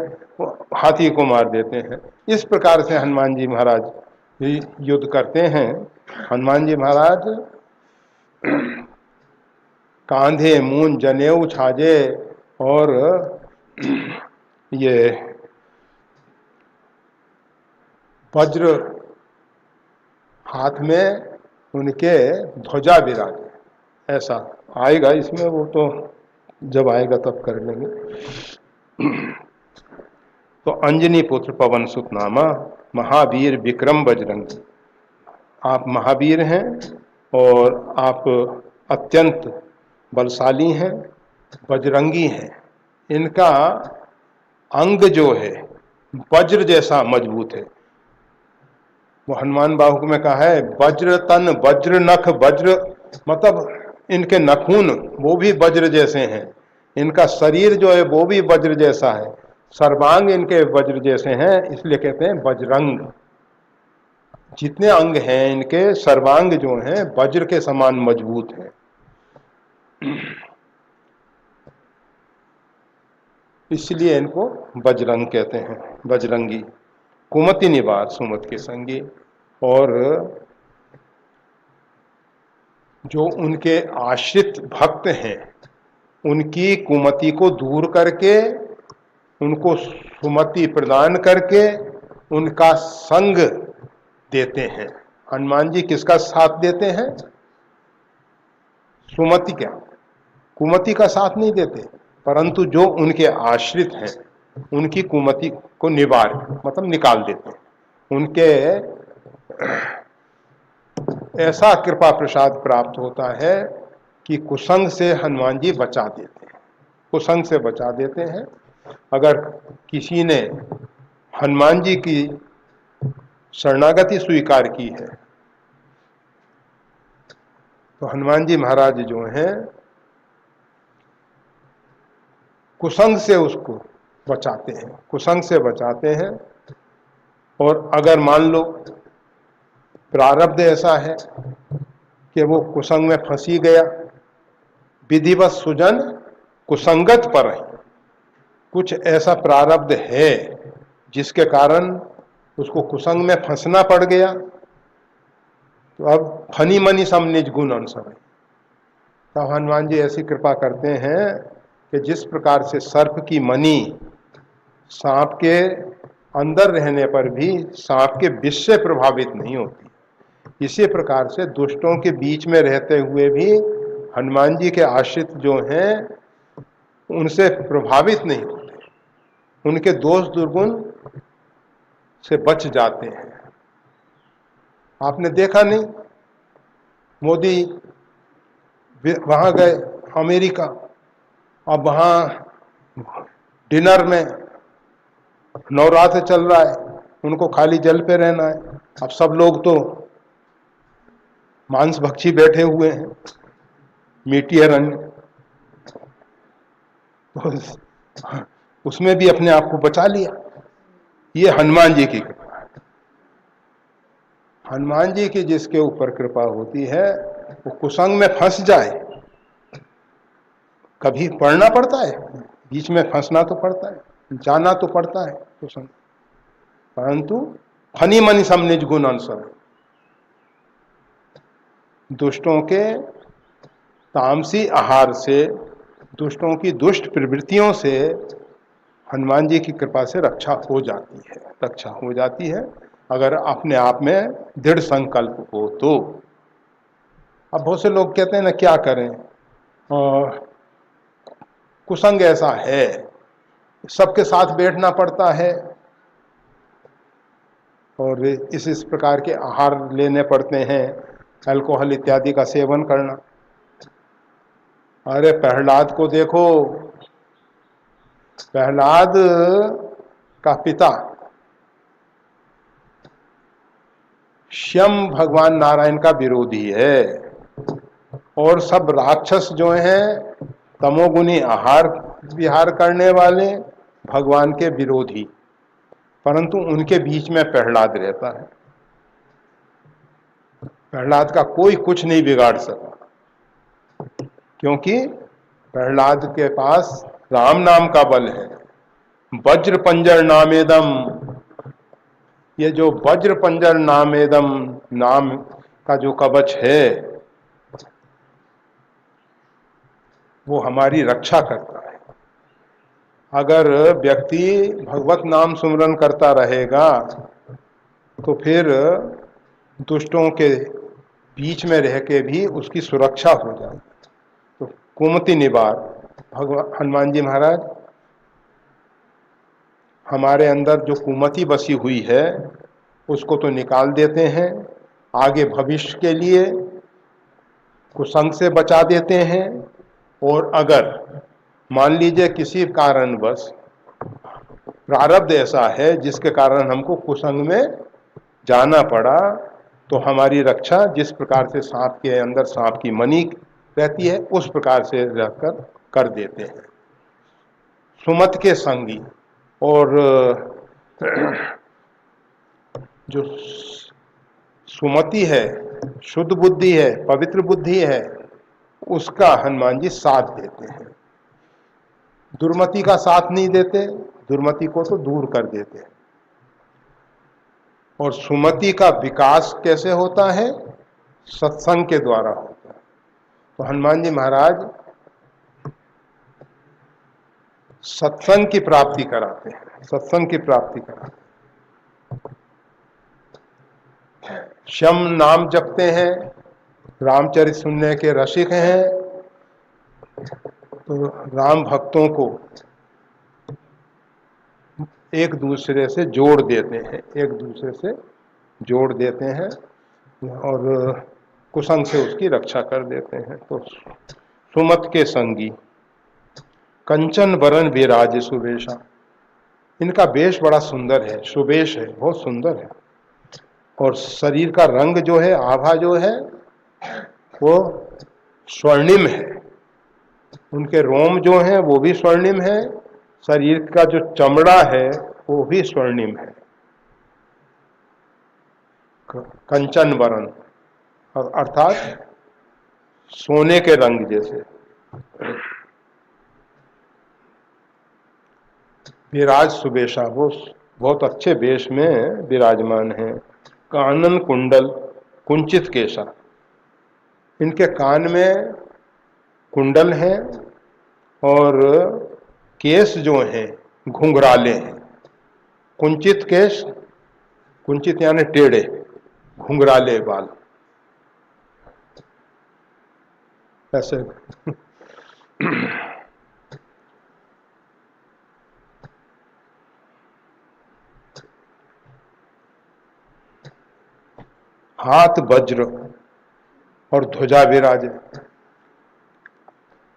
हाथी को मार देते हैं। इस प्रकार से हनुमान जी महाराज युद्ध करते हैं। हनुमान जी महाराज कांधे मून जनेऊ छाजे, और ये वज्र हाथ में उनके ध्वजा विराजे। ऐसा आएगा इसमें, वो तो जब आएगा तब कर लेंगे। तो अंजनी पुत्र पवन सुत नामा, महावीर विक्रम बजरंगी। आप महावीर हैं और आप अत्यंत बलशाली हैं, बजरंगी हैं। इनका अंग जो है वज्र जैसा मजबूत है। वो हनुमान बाहु में कहा है वज्र तन वज्र नख वज्र, मतलब इनके नखून वो भी वज्र जैसे हैं, इनका शरीर जो है वो भी वज्र जैसा है, सर्वांग इनके वज्र जैसे हैं, इसलिए कहते हैं बजरंग। जितने अंग हैं इनके सर्वांग जो हैं वज्र के समान मजबूत हैं। इसलिए इनको बजरंग कहते हैं, बजरंगी। कुमति निवार सुमत के संगी, और जो उनके आश्रित भक्त हैं उनकी कुमति को दूर करके, उनको सुमति प्रदान करके उनका संग देते हैं। हनुमान जी किसका साथ देते हैं? सुमति क्या, कुमति का साथ नहीं देते, परंतु जो उनके आश्रित हैं उनकी कुमति को निवार मतलब निकाल देते हैं। उनके ऐसा कृपा प्रसाद प्राप्त होता है कि कुसंग से हनुमान जी बचा देते हैं, कुसंग से बचा देते हैं। अगर किसी ने हनुमान जी की शरणागति स्वीकार की है तो हनुमान जी महाराज जो हैं कुसंग से उसको बचाते हैं, कुसंग से बचाते हैं। और अगर मान लो प्रारब्ध ऐसा है कि वो कुसंग में फंसी गया, विधिवत सुजन कुसंगत पर है, कुछ ऐसा प्रारब्ध है जिसके कारण उसको कुसंग में फंसना पड़ गया, तो अब फनी मनी सम निज गुण अनुसार। तब हनुमान जी ऐसी कृपा करते हैं कि जिस प्रकार से सर्प की मणि सांप के अंदर रहने पर भी सांप के विष से प्रभावित नहीं होती, इसी प्रकार से दुष्टों के बीच में रहते हुए भी हनुमान जी के आश्रित जो हैं उनसे प्रभावित नहीं होते, उनके दोष दुर्गुण से बच जाते हैं। आपने देखा नहीं, मोदी वहां गए अमेरिका, अब वहां डिनर में नवरात्र चल रहा है, उनको खाली जल पे रहना है। अब सब लोग तो मांस भक्षी बैठे हुए हैं, मीठी रंग, तो उसमें भी अपने आप को बचा लिया। ये हनुमान जी की कृपा है। हनुमान जी की जिसके ऊपर कृपा होती है वो कुसंग में फंस जाए, कभी पढ़ना पड़ता है, बीच में फंसना तो पड़ता है, जाना तो पड़ता है कुसंग, परंतु फनी मनी सम निज गुण अनुसार। दुष्टों के तामसी आहार से, दुष्टों की दुष्ट प्रवृत्तियों से हनुमान जी की कृपा से रक्षा हो जाती है, रक्षा हो जाती है अगर अपने आप में दृढ़ संकल्प हो तो। अब बहुत से लोग कहते हैं ना क्या करें, कुसंग ऐसा है, सबके साथ बैठना पड़ता है और इस प्रकार के आहार लेने पड़ते हैं, अल्कोहल इत्यादि का सेवन करना। अरे प्रहलाद को देखो, प्रहलाद का पिता स्वयं भगवान नारायण का विरोधी है और सब राक्षस जो हैं तमोगुनी आहार विहार करने वाले, भगवान के विरोधी, परंतु उनके बीच में प्रहलाद रहता है। प्रहलाद का कोई कुछ नहीं बिगाड़ सका, क्योंकि प्रहलाद के पास राम नाम का बल है। वज्र पंजर नामेदम, ये जो वज्र पंजर नामेदम नाम का जो कवच है वो हमारी रक्षा करता है। अगर व्यक्ति भगवत नाम सुमरन करता रहेगा तो फिर दुष्टों के बीच में रह के भी उसकी सुरक्षा हो जाए। तो कुमति निवार भगवान हनुमान जी महाराज हमारे अंदर जो कुमति बसी हुई है उसको तो निकाल देते हैं, आगे भविष्य के लिए कुसंग से बचा देते हैं। और अगर मान लीजिए किसी कारणवश प्रारब्ध ऐसा है जिसके कारण हमको कुसंग में जाना पड़ा, तो हमारी रक्षा जिस प्रकार से सांप के अंदर सांप की मणि रहती है उस प्रकार से रहकर कर देते हैं। सुमत के संगी और जो सुमति है, शुद्ध बुद्धि है, पवित्र बुद्धि है, उसका हनुमान जी साथ देते हैं। दुर्मति का साथ नहीं देते, दुर्मति को तो दूर कर देते हैं। और सुमति का विकास कैसे होता है? सत्संग के द्वारा होता है। तो हनुमान जी महाराज सत्संग की प्राप्ति कराते हैं, सत्संग की प्राप्ति कराते हैं। शम नाम जपते हैं, रामचरित सुनने के रसिक हैं, तो राम भक्तों को एक दूसरे से जोड़ देते हैं, एक दूसरे से जोड़ देते हैं। और कुसंग से उसकी रक्षा कर देते हैं। तो सुमत के संगी कंचन वरन विराज सुबेशा, इनका वेश बड़ा सुंदर है, सुबेश है, बहुत सुंदर है। और शरीर का रंग जो है, आभा जो है वो स्वर्णिम है, उनके रोम जो हैं वो भी स्वर्णिम है, शरीर का जो चमड़ा है वो भी स्वर्णिम है। कंचन वरण अर्थात सोने के रंग जैसे। विराज सुबेशा, वो बहुत अच्छे वेश में विराजमान है। कानन कुंडल कुंचित केशा, इनके कान में कुंडल हैं और केश जो हैं घुंघराले हैं। कुंचित केश, कुंचित यानी टेढ़े, घुंघराले बाल ऐसे। हाथ वज्र और ध्वजा विराजे,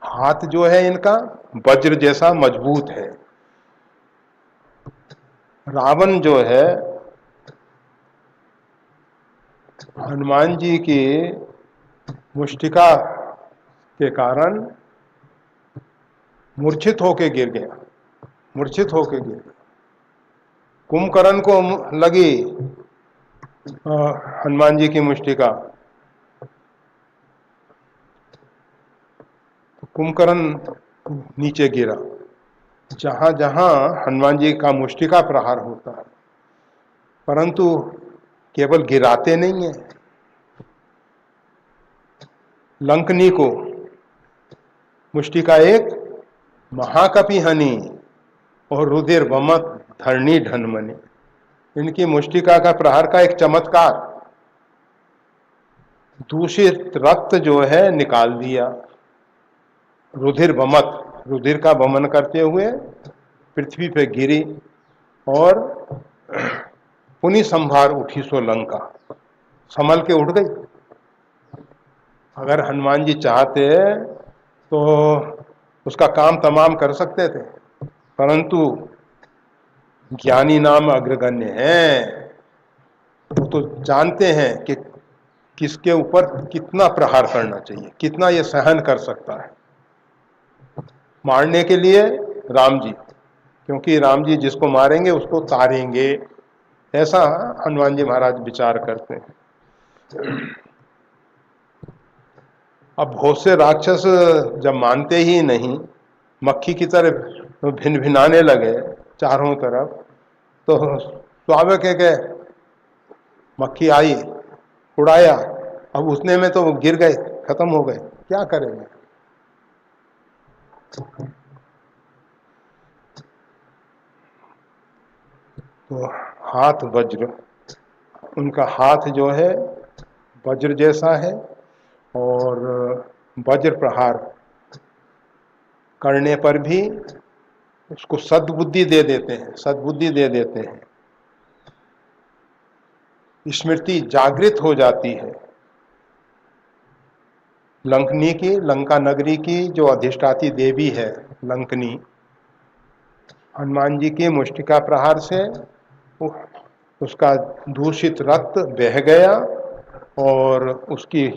हाथ जो है इनका वज्र जैसा मजबूत है। रावण जो है हनुमान जी की मुष्टिका के कारण मूर्छित होके गिर गया, मूर्छित होके गिर गया। कुंभकर्ण को लगी हनुमान जी की मुष्टिका, कुंभकर्ण नीचे गिरा। जहां जहां हनुमान जी का मुष्टिका प्रहार होता है, परंतु केवल गिराते नहीं है, लंकनी को मुष्टिका एक महाकपि हनि और रुधिर वमत धरणी ढनमनि, इनकी मुष्टिका का प्रहार का एक चमत्कार, दूषित रक्त जो है निकाल दिया। रुधिर वमत, रुधिर का वमन करते हुए पृथ्वी पे गिरी और पुनि संभार उठी सो लंका, संभल के उठ गई। अगर हनुमान जी चाहते तो उसका काम तमाम कर सकते थे, परंतु ज्ञानी नाम अग्रगण्य हैं, वो तो जानते हैं कि किसके ऊपर कितना प्रहार करना चाहिए, कितना ये सहन कर सकता है। मारने के लिए राम जी, क्योंकि राम जी जिसको मारेंगे उसको तारेंगे, ऐसा हनुमान जी महाराज विचार करते हैं। अब बहुत से राक्षस जब मानते ही नहीं, मक्खी की तरह भिन भिनाने लगे चारों तरफ, तो स्वाभाविक है कि मक्खी आई, उड़ाया, अब उसने में तो गिर गए, खत्म हो गए, क्या करेंगे। तो हाथ वज्र, उनका हाथ जो है वज्र जैसा है और वज्र प्रहार करने पर भी उसको सद्बुद्धि दे देते हैं, सद्बुद्धि दे देते हैं, स्मृति जागृत हो जाती है। लंकनी की, लंका नगरी की जो अधिष्ठाती देवी है लंकनी, हनुमान जी के मुष्टिका प्रहार से उसका दूषित रक्त बह गया और उसकी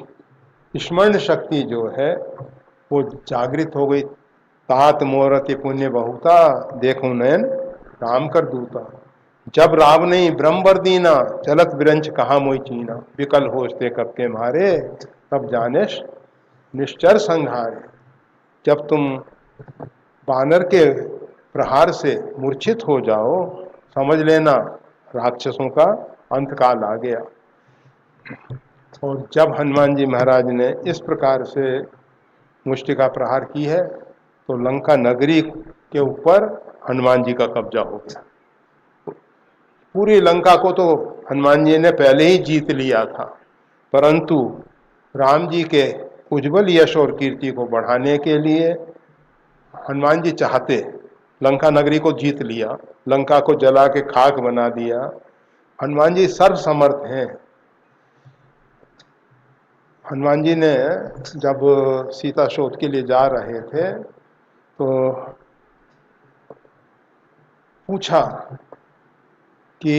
स्मरण शक्ति जो है वो जागृत हो गई। तात मोरति पुण्य बहुता, देखो नयन राम कर दूता, जब राव नहीं ब्रह्मवर दीना, चलत विरंच कहा मोई चीना, विकल होशते कब के मारे, तब जानेश निश्चर संहारे। जब तुम बानर के प्रहार से मूर्छित हो जाओ, समझ लेना राक्षसों का अंतकाल आ गया। और जब हनुमान जी महाराज ने इस प्रकार से मुष्टिका प्रहार की है, तो लंका नगरी के ऊपर हनुमान जी का कब्जा हो गया। पूरी लंका को तो हनुमान जी ने पहले ही जीत लिया था, परंतु राम जी के उज्जवल यश और कीर्ति को बढ़ाने के लिए हनुमान जी चाहते, लंका नगरी को जीत लिया, लंका को जला के खाक बना दिया। हनुमान जी सर्वसमर्थ हैं, हनुमान जी ने जब सीता शोध के लिए जा रहे थे तो पूछा कि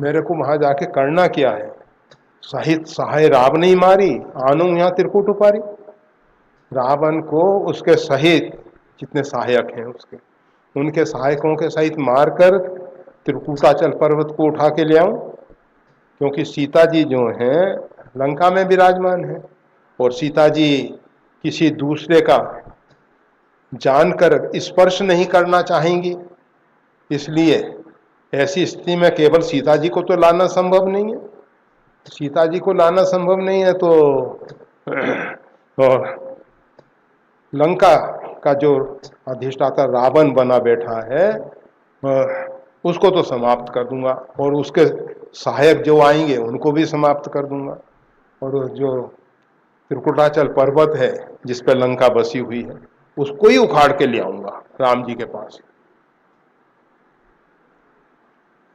मेरे को वहां जाके करना क्या है। सहित सहाय राव नहीं मारी, आनु यहाँ त्रिकूट उपारी। रावण को उसके सहित जितने सहायक हैं उसके, उनके सहायकों के सहित मारकर त्रिकूटाचल पर्वत को उठा के ले आऊं, क्योंकि सीता जी जो हैं लंका में विराजमान है और सीता जी किसी दूसरे का जानकर स्पर्श नहीं करना चाहेंगी। इसलिए ऐसी स्थिति में केवल सीता जी को तो लाना संभव नहीं है। सीता जी को लाना संभव नहीं है तो लंका का जो अधिष्ठाता रावण बना बैठा है उसको तो समाप्त कर दूंगा और उसके सहायक जो आएंगे उनको भी समाप्त कर दूंगा। और जो त्रिकुटाचल पर्वत है जिस पर लंका बसी हुई है उसको ही उखाड़ के ले आऊंगा राम जी के पास।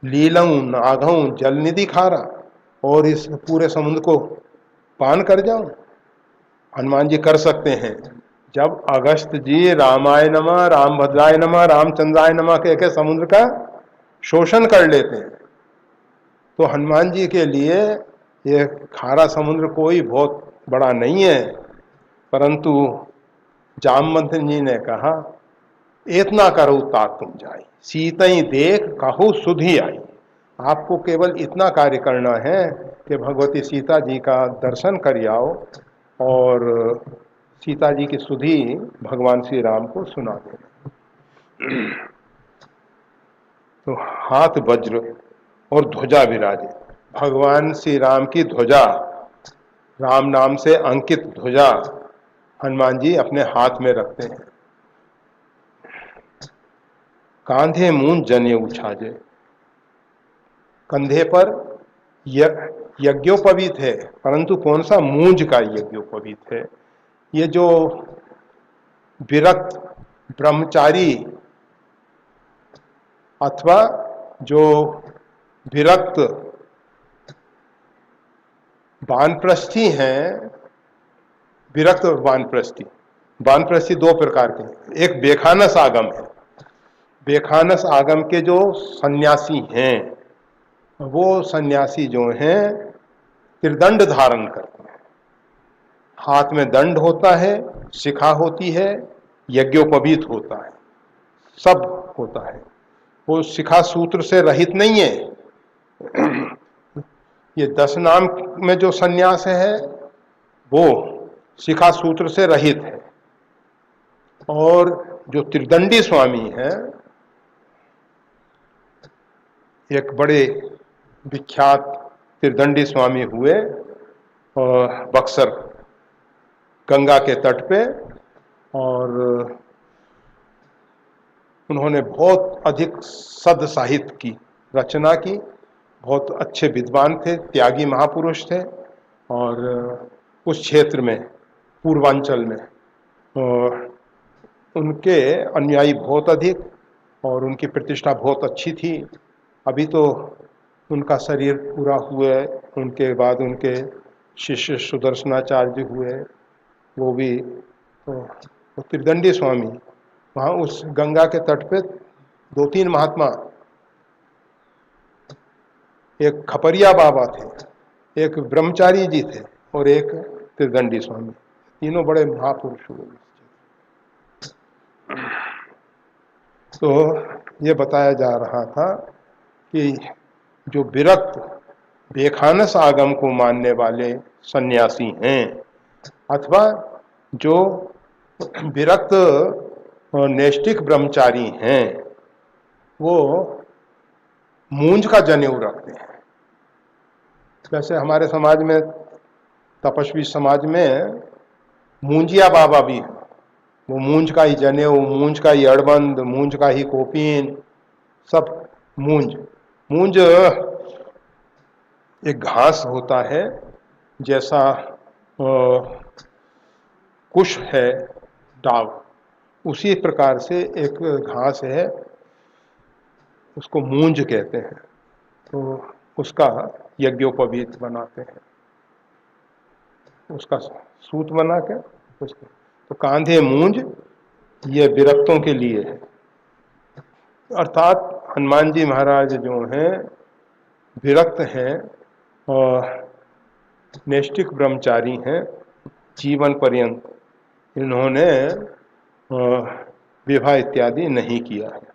लीलऊं नागऊं जल निधि खारा, और इस पूरे समुद्र को पान कर जाऊं। हनुमान जी कर सकते हैं। जब अगस्त जी रामाय नमः, राम भद्राय नमः, रामचंद्राय नमः कह के समुद्र का शोषण कर लेते हैं, तो हनुमान जी के लिए ये खारा समुद्र कोई बहुत बड़ा नहीं है। परंतु जामवंत जी ने कहा, इतना करो तात तुम जाई, सीतई देख कहू सुधी आई। आपको केवल इतना कार्य करना है कि भगवती सीता जी का दर्शन कर आओ और सीता जी की सुधी भगवान श्री राम को सुना देना। तो हाथ वज्र और ध्वजा विराजे, भगवान श्री राम की ध्वजा, राम नाम से अंकित ध्वजा हनुमान जी अपने हाथ में रखते हैं। कांधे मूंज जने उछाजे, कंधे पर यज्ञोपवीत है, परंतु कौन सा? मूंज का यज्ञोपवीत है। ये जो विरक्त ब्रह्मचारी अथवा जो विरक्त वानप्रस्थी हैं, विरक्त वानप्रस्थी, वानप्रस्थी दो प्रकार के हैं। एक बेखानस आगम है। बेखानस आगम के जो सन्यासी हैं वो सन्यासी जो हैं त्रिदंड धारण करते हैं। हाथ में दंड होता है, शिखा होती है, यज्ञोपवीत होता है, सब होता है। वो शिखा सूत्र से रहित नहीं है। ये 10 नाम में जो सन्यास है वो शिखा सूत्र से रहित है। और जो त्रिदंडी स्वामी है, एक बड़े विख्यात त्रिदंडी स्वामी हुए और बक्सर गंगा के तट पे, और उन्होंने बहुत अधिक सद साहित्य की रचना की, बहुत अच्छे विद्वान थे, त्यागी महापुरुष थे। और उस क्षेत्र में पूर्वांचल में उनके अनुयायी बहुत अधिक और उनकी प्रतिष्ठा बहुत अच्छी थी। अभी तो उनका शरीर पूरा हुआ है, उनके बाद उनके शिष्य सुदर्शनाचार्य हुए, वो भी तो त्रिदंडी स्वामी वहाँ उस गंगा के तट पे 2-3 महात्मा, एक खपरिया बाबा थे, एक ब्रह्मचारी जी थे और एक त्रिदंडी स्वामी, तीनों बड़े महापुरुष हुए। तो ये बताया जा रहा था कि जो विरक्त बेखानस आगम को मानने वाले सन्यासी हैं अथवा जो विरक्त नैष्ठिक ब्रह्मचारी हैं वो मूंज का जनेऊ रखते हैं। वैसे हमारे समाज में, तपस्वी समाज में मूंजिया बाबा भी हैं। वो मूंज का ही जनेऊ, मूंज का ही अड़बंद, मूंज का ही कोपीन, सब मूंज। मूंज एक घास होता है, जैसा कुश है डाव, उसी प्रकार से एक घास है, उसको मूंज कहते हैं। तो उसका यज्ञोपवीत बनाते हैं। उसका सूत बना के उसके, तो कांधे मूंज ये विरक्तों के लिए है। अर्थात हनुमान जी महाराज जो हैं विरक्त हैं और नैष्ठिक ब्रह्मचारी हैं जीवन पर्यंत, इन्होंने विवाह इत्यादि नहीं किया है।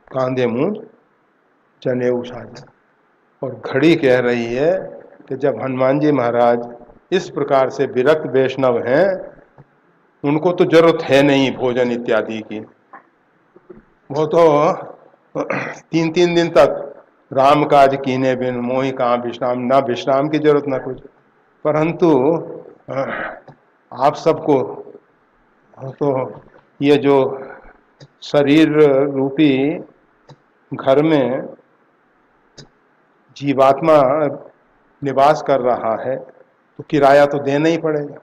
कांधे मूंज जनेऊ शादी। और घड़ी कह रही है कि जब हनुमान जी महाराज इस प्रकार से विरक्त वैष्णव हैं, उनको तो जरूरत है नहीं भोजन इत्यादि की, वो तो 3-3 दिन तक राम काज कीने बिन मोहि कहाँ विश्राम, ना विश्राम की जरूरत ना कुछ। परंतु आप सबको तो ये जो शरीर रूपी घर में जीवात्मा निवास कर रहा है, तो किराया तो देना ही पड़ेगा।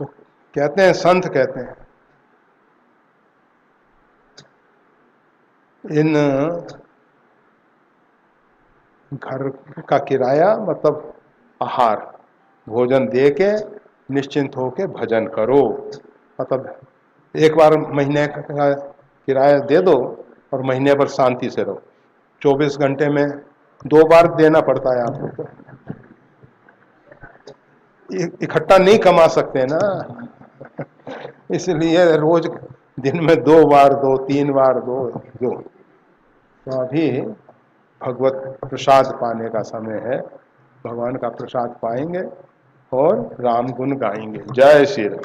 तो कहते हैं, संत कहते हैं, इन घर का किराया मतलब आहार, भोजन दे के निश्चिंत होके भजन करो। मतलब एक बार महीने का किराया दे दो और महीने भर शांति से रहो। 24 घंटे में 2 बार देना पड़ता है आपको, तो इकट्ठा नहीं कमा सकते ना, इसलिए रोज दिन में 2 बार दो, 3 बार दो। तो अभी भगवत प्रसाद पाने का समय है, भगवान का प्रसाद पाएंगे और राम गुण गाएंगे। जय श्री राम।